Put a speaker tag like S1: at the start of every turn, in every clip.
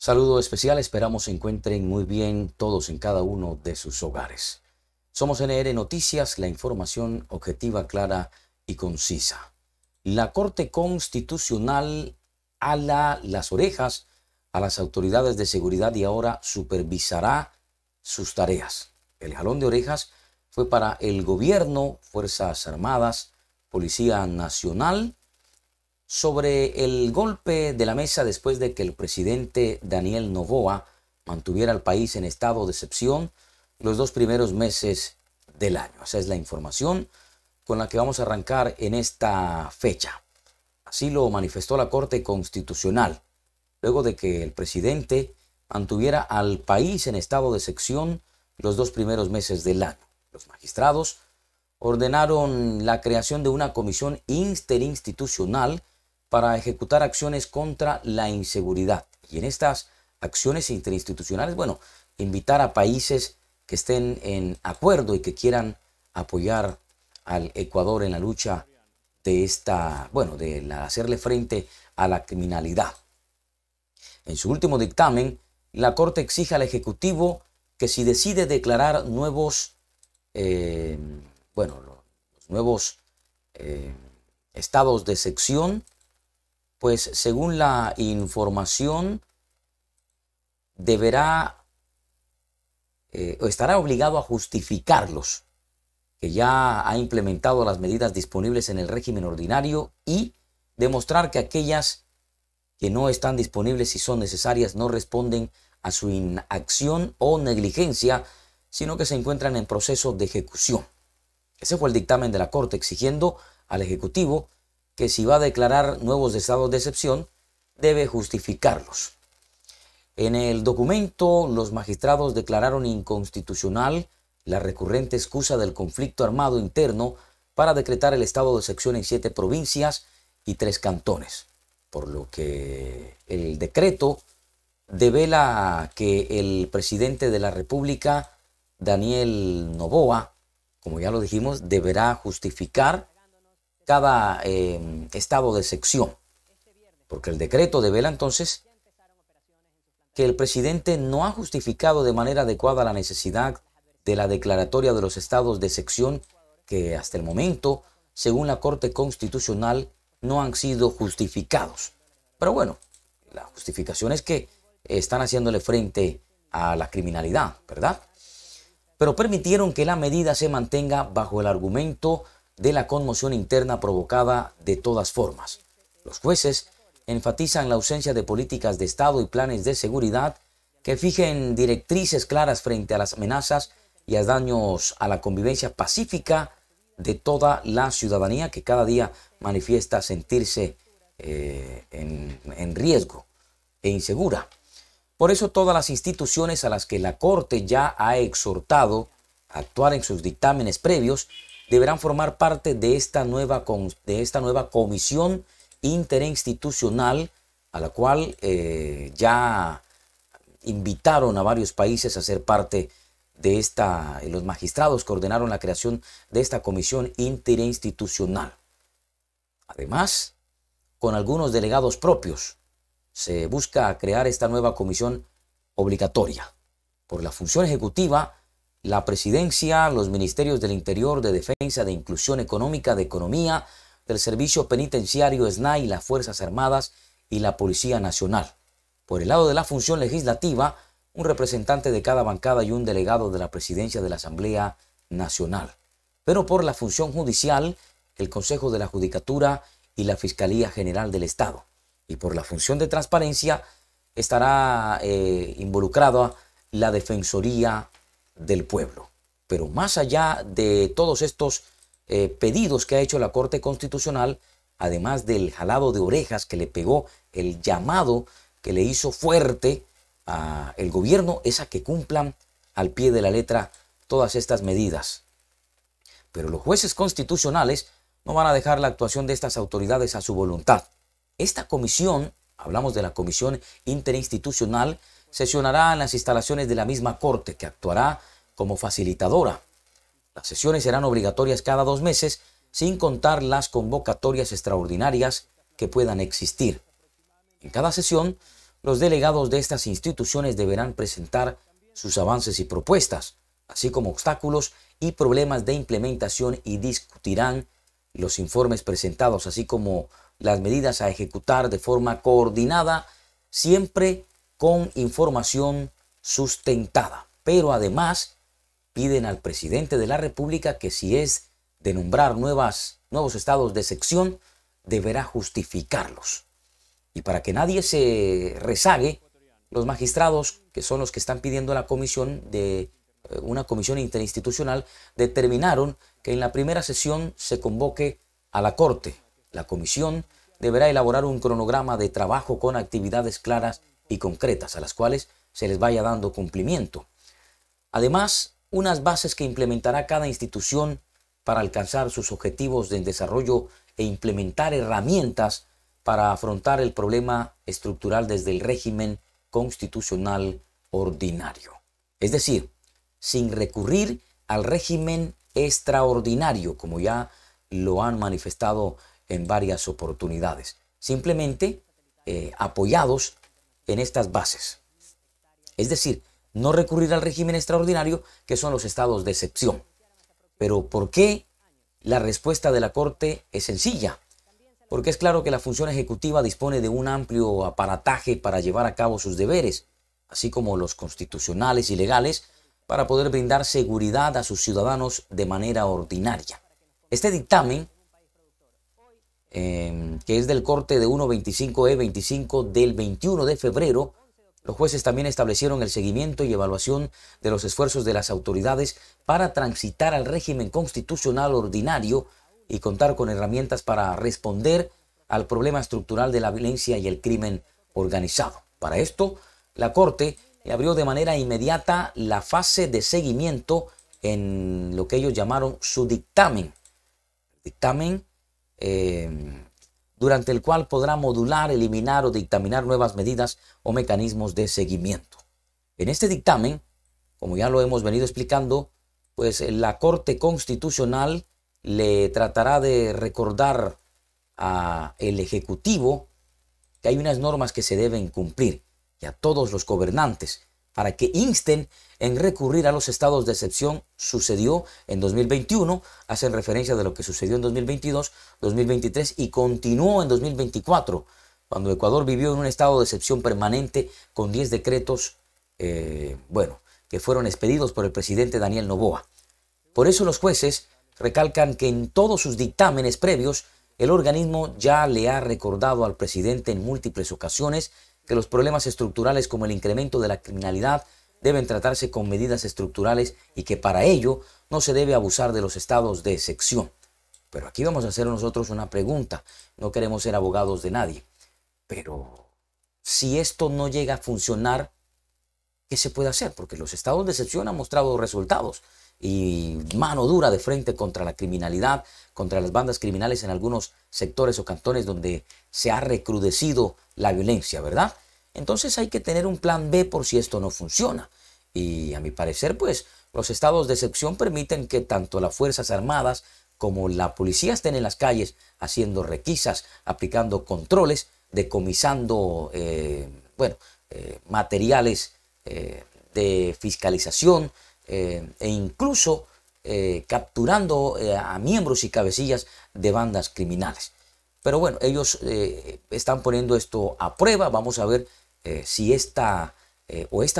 S1: Saludo especial, esperamos se encuentren muy bien todos en cada uno de sus hogares. Somos NR Noticias, la información objetiva, clara y concisa. La Corte Constitucional ala las orejas a las autoridades de seguridad y ahora supervisará sus tareas. El jalón de orejas fue para el gobierno, Fuerzas Armadas, Policía Nacional, sobre el golpe de la mesa después de que el presidente Daniel Noboa mantuviera al país en estado de excepción los 2 primeros meses del año. Esa es la información con la que vamos a arrancar en esta fecha. Así lo manifestó la Corte Constitucional, luego de que el presidente mantuviera al país en estado de excepción los 2 primeros meses del año. Los magistrados ordenaron la creación de una comisión interinstitucional para ejecutar acciones contra la inseguridad. Y en estas acciones interinstitucionales, invitar a países que estén en acuerdo y que quieran apoyar al Ecuador en la lucha de hacerle frente a la criminalidad. En su último dictamen, la Corte exige al Ejecutivo que si decide declarar nuevos estados de excepción, pues según la información estará obligado a justificarlos, que ya ha implementado las medidas disponibles en el régimen ordinario, y demostrar que aquellas que no están disponibles y son necesarias no responden a su inacción o negligencia, sino que se encuentran en proceso de ejecución. Ese fue el dictamen de la Corte, exigiendo al Ejecutivo que si va a declarar nuevos estados de excepción, debe justificarlos. En el documento, los magistrados declararon inconstitucional la recurrente excusa del conflicto armado interno para decretar el estado de excepción en 7 provincias y 3 cantones, por lo que el decreto devela que el presidente de la República, Daniel Noboa, como ya lo dijimos, deberá justificar cada estado de excepción, porque el decreto devela entonces que el presidente no ha justificado de manera adecuada la necesidad de la declaratoria de los estados de excepción que hasta el momento, según la Corte Constitucional, no han sido justificados. Pero la justificación es que están haciéndole frente a la criminalidad, ¿verdad? Pero permitieron que la medida se mantenga bajo el argumento de la conmoción interna provocada de todas formas. Los jueces enfatizan la ausencia de políticas de Estado y planes de seguridad que fijen directrices claras frente a las amenazas y a daños a la convivencia pacífica de toda la ciudadanía, que cada día manifiesta sentirse en riesgo e insegura. Por eso todas las instituciones a las que la Corte ya ha exhortado a actuar en sus dictámenes previos deberán formar parte de esta nueva comisión interinstitucional, a la cual ya invitaron a varios países a ser parte de los magistrados que ordenaron la creación de esta comisión interinstitucional. Además, con algunos delegados propios, se busca crear esta nueva comisión obligatoria. Por la función ejecutiva, la Presidencia, los Ministerios del Interior, de Defensa, de Inclusión Económica, de Economía, del Servicio Penitenciario, SNAI, las Fuerzas Armadas y la Policía Nacional. Por el lado de la función legislativa, un representante de cada bancada y un delegado de la Presidencia de la Asamblea Nacional. Pero por la función judicial, el Consejo de la Judicatura y la Fiscalía General del Estado. Y por la función de transparencia estará involucrada la Defensoría del Pueblo. Pero más allá de todos estos pedidos que ha hecho la Corte Constitucional, además del jalado de orejas que le pegó, el llamado que le hizo fuerte al gobierno, es a que cumplan al pie de la letra todas estas medidas. Pero los jueces constitucionales no van a dejar la actuación de estas autoridades a su voluntad. Esta comisión, hablamos de la Comisión Interinstitucional, sesionará en las instalaciones de la misma Corte, que actuará como facilitadora. Las sesiones serán obligatorias cada 2 meses, sin contar las convocatorias extraordinarias que puedan existir. En cada sesión, Los delegados de estas instituciones deberán presentar sus avances y propuestas, así como obstáculos y problemas de implementación, y discutirán los informes presentados, así como las medidas a ejecutar de forma coordinada, siempre con información sustentada. Pero además piden al presidente de la República que, si es de nombrar nuevos estados de excepción, deberá justificarlos. Y para que nadie se rezague, los magistrados, que son los que están pidiendo la comisión de una comisión interinstitucional, determinaron que en la primera sesión se convoque a la Corte. La comisión deberá elaborar un cronograma de trabajo con actividades claras y concretas, a las cuales se les vaya dando cumplimiento. Además, unas bases que implementará cada institución para alcanzar sus objetivos de desarrollo e implementar herramientas para afrontar el problema estructural desde el régimen constitucional ordinario. Es decir, sin recurrir al régimen extraordinario, como ya lo han manifestado en varias oportunidades, simplemente apoyados en estas bases. Es decir, no recurrir al régimen extraordinario, que son los estados de excepción. Pero ¿por qué? La respuesta de la Corte es sencilla. Porque es claro que la función ejecutiva dispone de un amplio aparataje para llevar a cabo sus deberes, así como los constitucionales y legales, para poder brindar seguridad a sus ciudadanos de manera ordinaria. Este dictamen, que es del corte de 125E25 del 21 de febrero, los jueces también establecieron el seguimiento y evaluación de los esfuerzos de las autoridades para transitar al régimen constitucional ordinario y contar con herramientas para responder al problema estructural de la violencia y el crimen organizado. Para esto, la Corte abrió de manera inmediata la fase de seguimiento en lo que ellos llamaron su dictamen. Durante el cual podrá modular, eliminar o dictaminar nuevas medidas o mecanismos de seguimiento. En este dictamen, como ya lo hemos venido explicando, pues la Corte Constitucional le tratará de recordar al Ejecutivo que hay unas normas que se deben cumplir, y a todos los gobernantes, para que insten en recurrir a los estados de excepción. Sucedió en 2021, hacen referencia de lo que sucedió en 2022, 2023 y continuó en 2024, cuando Ecuador vivió en un estado de excepción permanente con 10 decretos, que fueron expedidos por el presidente Daniel Noboa. Por eso los jueces recalcan que en todos sus dictámenes previos, el organismo ya le ha recordado al presidente en múltiples ocasiones que los problemas estructurales, como el incremento de la criminalidad, deben tratarse con medidas estructurales y que para ello no se debe abusar de los estados de excepción. Pero aquí vamos a hacer nosotros una pregunta. No queremos ser abogados de nadie. Pero si esto no llega a funcionar, ¿qué se puede hacer? Porque los estados de excepción han mostrado resultados y mano dura de frente contra la criminalidad, contra las bandas criminales en algunos sectores o cantones donde se ha recrudecido la violencia, ¿verdad? Entonces hay que tener un plan B por si esto no funciona. Y a mi parecer, pues, los estados de excepción permiten que tanto las Fuerzas Armadas como la policía estén en las calles haciendo requisas, aplicando controles, decomisando materiales de fiscalización, e incluso capturando a miembros y cabecillas de bandas criminales. Pero bueno, ellos están poniendo esto a prueba. Vamos a ver si estas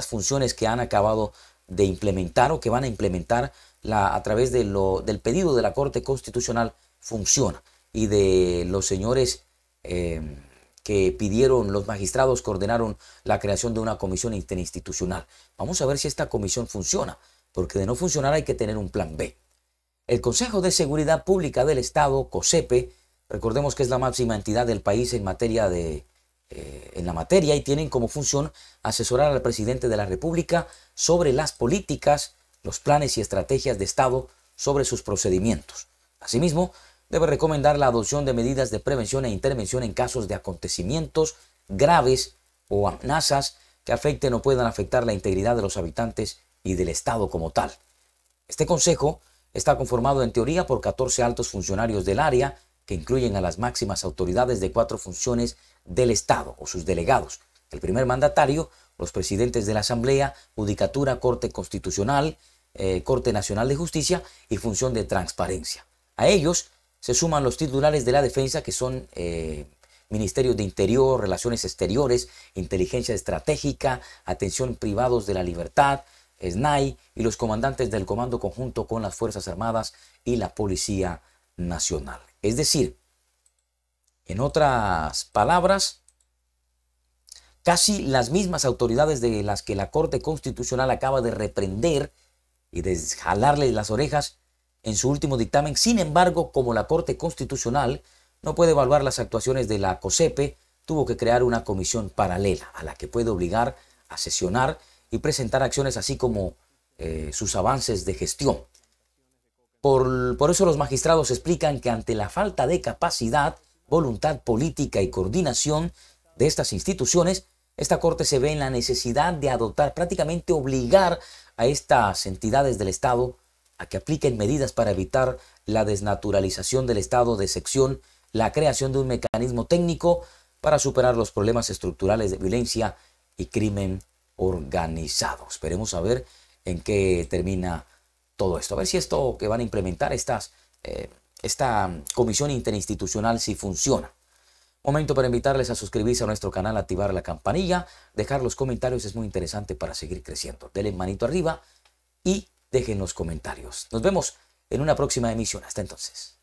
S1: funciones que han acabado de implementar o que van a implementar a través del pedido de la Corte Constitucional funciona, y de los señores que pidieron, los magistrados que ordenaron la creación de una comisión interinstitucional. Vamos a ver si esta comisión funciona, porque de no funcionar hay que tener un plan B. El Consejo de Seguridad Pública del Estado, COSEPE, recordemos que es la máxima entidad del país en la materia, y tienen como función asesorar al presidente de la República sobre las políticas, los planes y estrategias de Estado sobre sus procedimientos. Asimismo, debe recomendar la adopción de medidas de prevención e intervención en casos de acontecimientos graves o amenazas que afecten o puedan afectar la integridad de los habitantes y del Estado como tal. Este consejo está conformado en teoría por 14 altos funcionarios del área, que incluyen a las máximas autoridades de 4 funciones del Estado o sus delegados, El primer mandatario, los presidentes de la Asamblea, Judicatura, Corte Constitucional, Corte Nacional de Justicia y Función de Transparencia. A ellos se suman los titulares de la defensa, que son Ministerios de Interior, Relaciones Exteriores, Inteligencia Estratégica, Atención Privados de la Libertad, SNAI, y los comandantes del Comando Conjunto con las Fuerzas Armadas y la Policía Nacional. Es decir, en otras palabras, casi las mismas autoridades de las que la Corte Constitucional acaba de reprender y de jalarle las orejas en su último dictamen. Sin embargo, como la Corte Constitucional no puede evaluar las actuaciones de la COSEPE, tuvo que crear una comisión paralela a la que puede obligar a sesionar y presentar acciones, así como sus avances de gestión. Por eso los magistrados explican que ante la falta de capacidad, voluntad política y coordinación de estas instituciones, esta Corte se ve en la necesidad de adoptar, prácticamente obligar a estas entidades del Estado a que apliquen medidas para evitar la desnaturalización del estado de excepción, la creación de un mecanismo técnico para superar los problemas estructurales de violencia y crimen organizado. Esperemos a ver en qué termina todo esto. A ver si esto que van a implementar esta comisión interinstitucional si funciona. Momento para invitarles a suscribirse a nuestro canal, activar la campanilla, dejar los comentarios, es muy interesante para seguir creciendo. Denle manito arriba y dejen los comentarios. Nos vemos en una próxima emisión. Hasta entonces.